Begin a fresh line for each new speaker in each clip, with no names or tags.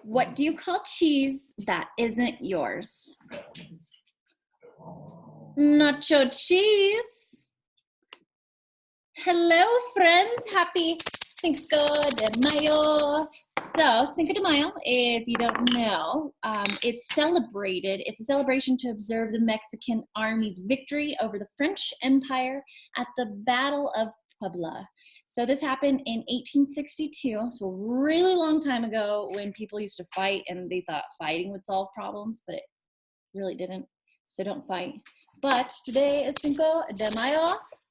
What do you call cheese that isn't yours? Nacho cheese. Hello, friends. Happy Cinco de Mayo. So, Cinco de Mayo, if you don't know, it's celebrated. It's a celebration to observe the Mexican army's victory over the French Empire at the Battle of Puebla. So this happened in 1862, so a really long time ago when people used to fight and they thought fighting would solve problems, but it really didn't. So don't fight. But today is Cinco de Mayo.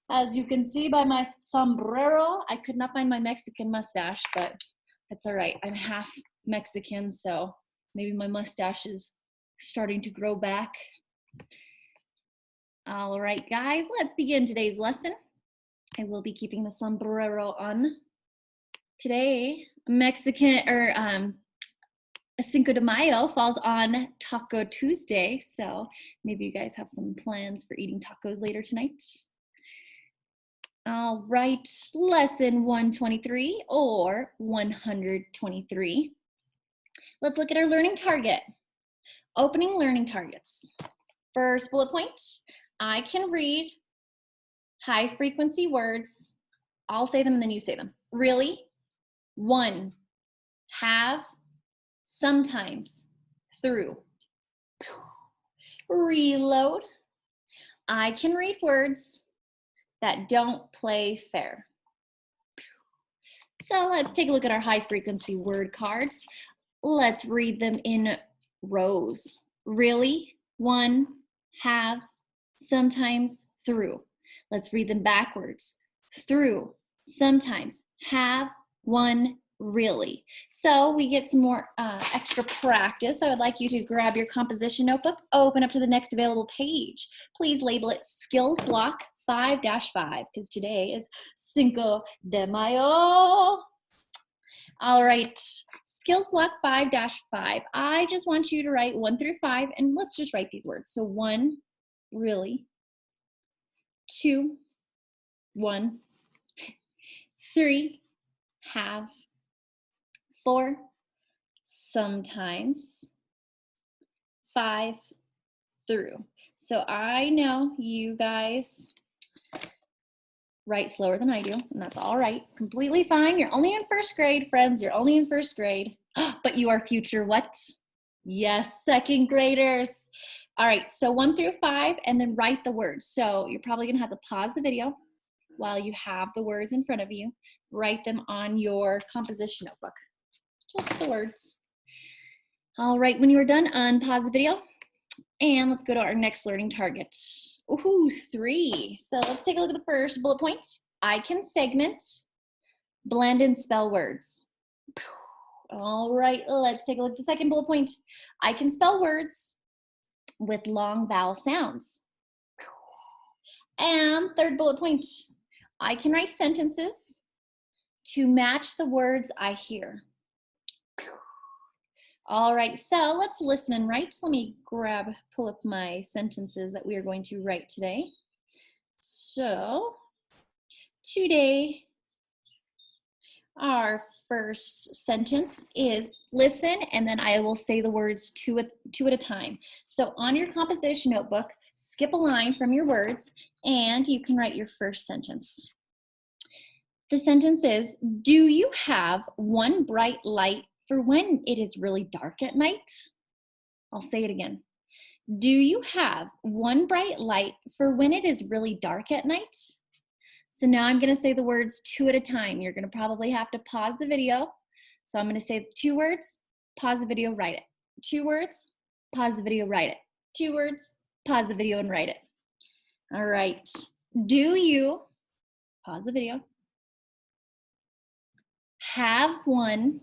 As you can see by my sombrero, I could not find my Mexican mustache, but that's all right. I'm half Mexican, so maybe my mustache is starting to grow back. All right, guys, let's begin today's lesson. I will be keeping the sombrero on. Today, Cinco de Mayo falls on Taco Tuesday, so maybe you guys have some plans for eating tacos later tonight. All right, lesson 123 or 123. Let's look at our learning target. Opening learning targets. First bullet point, I can read high frequency words. I'll say them and then you say them. Really, one, have, sometimes, through. Reload. I can read words that don't play fair. So let's take a look at our high frequency word cards. Let's read them in rows. Really, one, have, sometimes, through. Let's read them backwards. Through, sometimes, have, one, really. So we get some more extra practice. I would like you to grab your composition notebook, open up to the next available page. Please label it Skills Block 5-5 because today is Cinco de Mayo. All right, Skills Block 5-5. I just want you to write 1 through 5 and let's just write these words. So 1, really. 2, 1. 3, have. 4, sometimes. 5, through. So I know you guys write slower than I do, and that's all right. Completely fine. You're only in first grade, friends. You're only in first grade. But you are future what? Yes, second graders. All right, so 1 through 5, and then write the words. So you're probably gonna have to pause the video while you have the words in front of you. Write them on your composition notebook. Just the words. All right, when you are done, unpause the video. And let's go to our next learning target. Ooh, 3. So let's take a look at the first bullet point. I can segment, blend, and spell words. All right, let's take a look at the second bullet point. I can spell words with long vowel sounds. And third bullet point, I can write sentences to match the words I hear. All right, so let's listen and write. Let me pull up my sentences that we are going to write today. So today, our first sentence is listen, and then I will say the words two at a time. So on your composition notebook, skip a line from your words, and you can write your first sentence. The sentence is, do you have one bright light for when it is really dark at night? I'll say it again. Do you have one bright light for when it is really dark at night? So now I'm gonna say the words 2 at a time. You're gonna probably have to pause the video. So I'm gonna say 2 words, pause the video, write it. 2 words, pause the video, write it. 2 words, pause the video and write it. All right, do you, pause the video, have one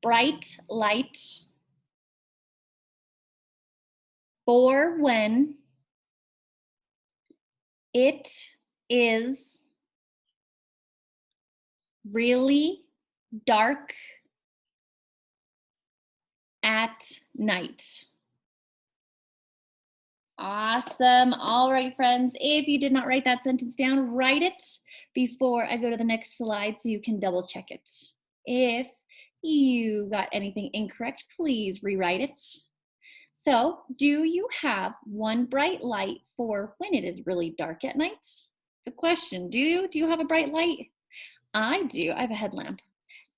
bright light for when it is really dark at night? Awesome. All right, friends. If you did not write that sentence down, write it before I go to the next slide so you can double check it. If you got anything incorrect, please rewrite it. So, do you have one bright light for when it is really dark at night? It's a question. Do you? Do you have a bright light? I do. I have a headlamp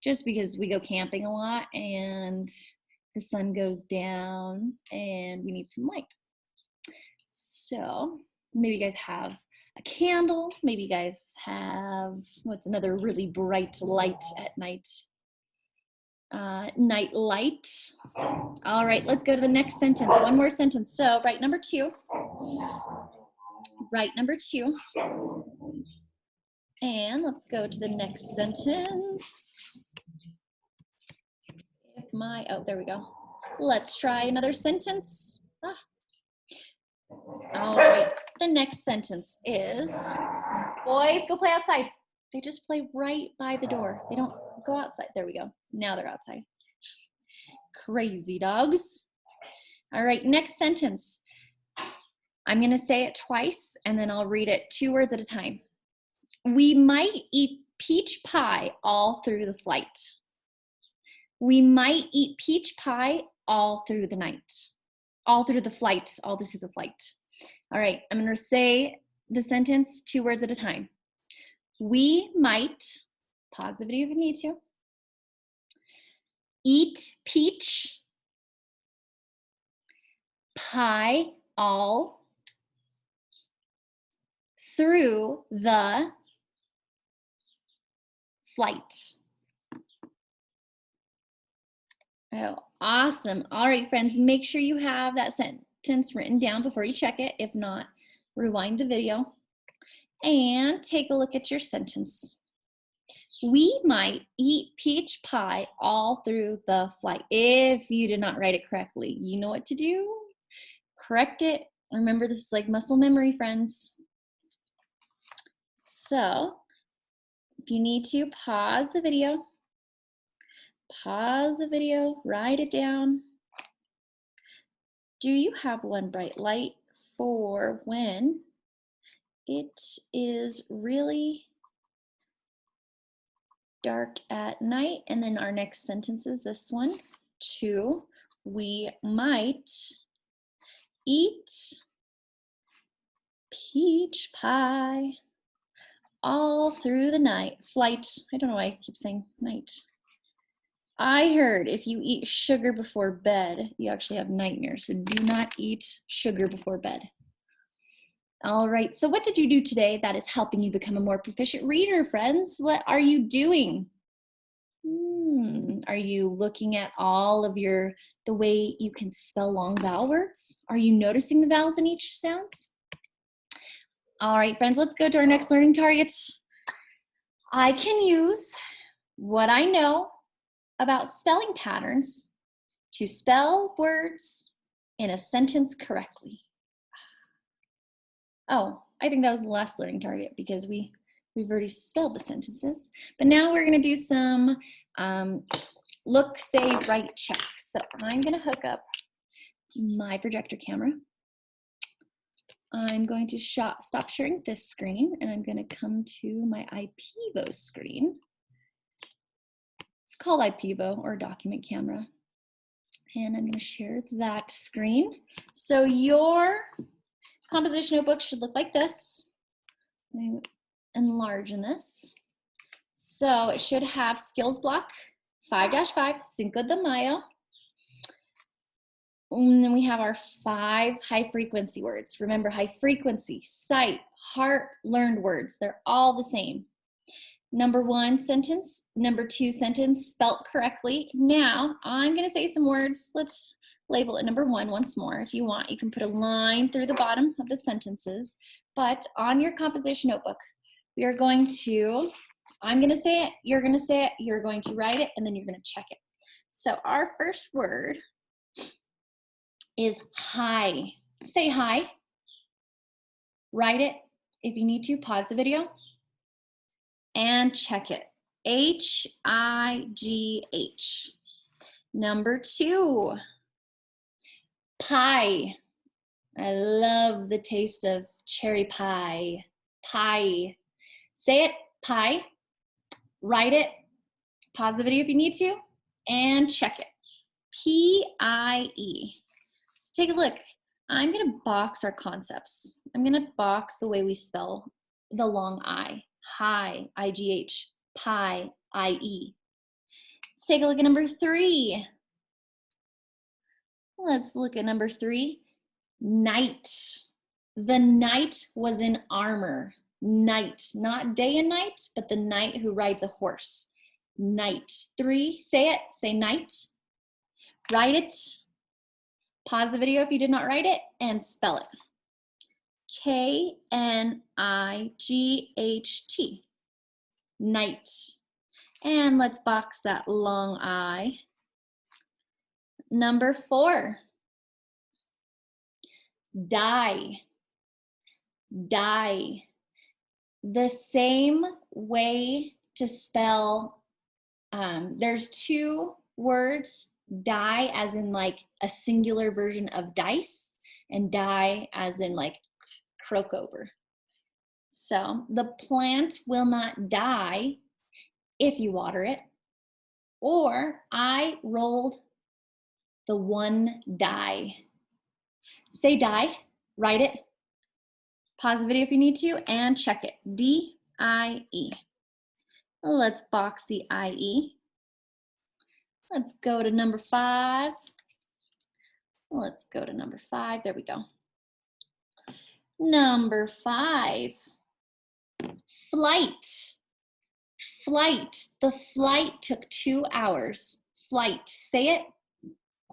just because we go camping a lot and the sun goes down and we need some light. So, maybe you guys have a candle. Maybe you guys have, what's another really bright light at night? Night light. All right, let's go to the next sentence. One more sentence. So write number 2. Write number 2. And let's go to the next sentence. If my, oh, there we go. Let's try another sentence. All right, the next sentence is, boys, go play outside. They just play right by the door. They don't go outside. There we go. Now they're outside. Crazy dogs. All right, next sentence. I'm going to say it twice and then I'll read it 2 words at a time. We might eat peach pie all through the flight. We might eat peach pie all through the night. All through the flight. All through the flight. All right, I'm going to say the sentence 2 words at a time. We might, pause the video if you need to, eat peach pie all through the flight. Oh, awesome. All right, friends, make sure you have that sentence written down before you check it. If not, rewind the video and take a look at your sentence. We might eat peach pie all through the flight. If you did not write it correctly, you know what to do. Correct it. Remember, this is like muscle memory, friends. So, if you need to, pause the video. Pause the video, write it down. Do you have one bright light for when it is really dark at night? And then our next sentence is this one. 2, we might eat peach pie all through the night. Flight. I don't know why I keep saying night. I heard if you eat sugar before bed, you actually have nightmares. So do not eat sugar before bed. All right, so what did you do today that is helping you become a more proficient reader, friends? What are you doing? Are you looking at all of the way you can spell long vowel words? Are you noticing the vowels in each sounds? All right, friends, let's go to our next learning target. I can use what I know about spelling patterns to spell words in a sentence correctly. Oh, I think that was the last learning target because we've already spelled the sentences. But now we're going to do some look, say, write, check. So I'm going to hook up my projector camera. I'm going to stop sharing this screen and I'm going to come to my IPEVO screen. It's called IPEVO or document camera. And I'm going to share that screen. So your composition notebook should look like this. Let me enlarge in this. So it should have skills block 5-5, Cinco de Mayo. And then we have our 5 high frequency words. Remember, high frequency, sight, heart, learned words. They're all the same. Number 1 sentence, number 2 sentence, spelt correctly. Now I'm going to say some words. Let's label it number 1 once more. If you want, you can put a line through the bottom of the sentences. But on your composition notebook, we are going to, I'm going to say it, you're going to say it, you're going to write it, and then you're going to check it. So our first word is hi. Say hi. Write it. If you need to, pause the video and check it. H-I-G-H. Number 2, pie. I love the taste of cherry pie. Pie. Say it, pie. Write it. Pause the video if you need to and check it. P-I-E. Let's take a look. I'm going to box our concepts. I'm going to box the way we spell the long I. High, I-G-H. Pie, I-E. Let's take a look at number 3. Let's look at number 3. Knight. The knight was in armor. Knight, not day and night, but the knight who rides a horse. Knight. 3, say it, say knight. Write it. Pause the video if you did not write it and spell it. K-N-I-G-H-T. Night. And let's box that long I. Number 4. Die. Die. The same way to spell, there's 2 words, die as in like a singular version of dice, and die as in like croak over. So the plant will not die if you water it, or I rolled the 1 die. Say die, write it, pause the video if you need to, and check it. D-I-E. Let's box the I-E. Let's go to number 5. Let's go to number 5. There we go. Number 5. Flight. Flight. The flight took 2 hours. Flight. Say it,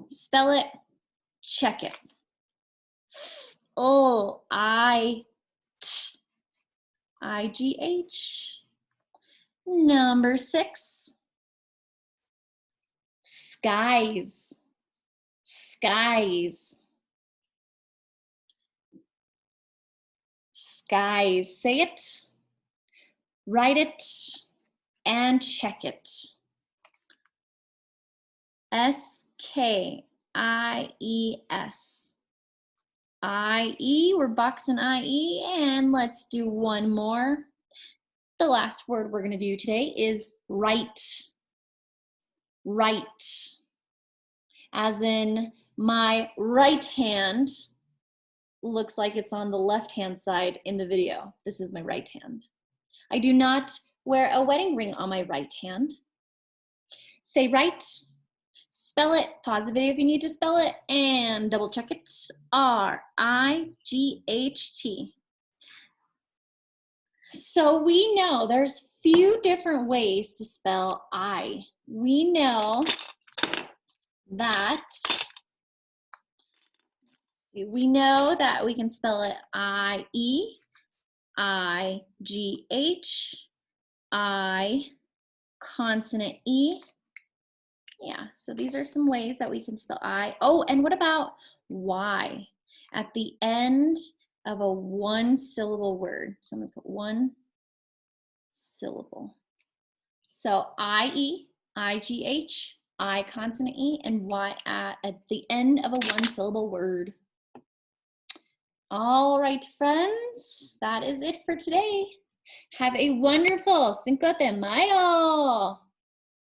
spell it, check it. Oh, I-G-H. Number 6. Skies. Skies. Skies. Say it, write it, and check it. S-K-I-E-S. I-E, we're boxing I-E, and let's do one more. The last word we're gonna do today is right. Right. As in, my right hand looks like it's on the left-hand side in the video. This is my right hand. I do not wear a wedding ring on my right hand. Say right, spell it, pause the video if you need to spell it, and double check it. R-I-G-H-T. So we know there's few different ways to spell I. We know that we can spell it I-E, I-G-H, I, consonant E. Yeah, so these are some ways that we can spell I. Oh, and what about Y? At the end of a 1-syllable word. So I'm gonna put 1 syllable. So I-E, I-G-H, I, consonant E, and Y at the end of a 1-syllable word. All right, friends, that is it for today. Have a wonderful Cinco de Mayo.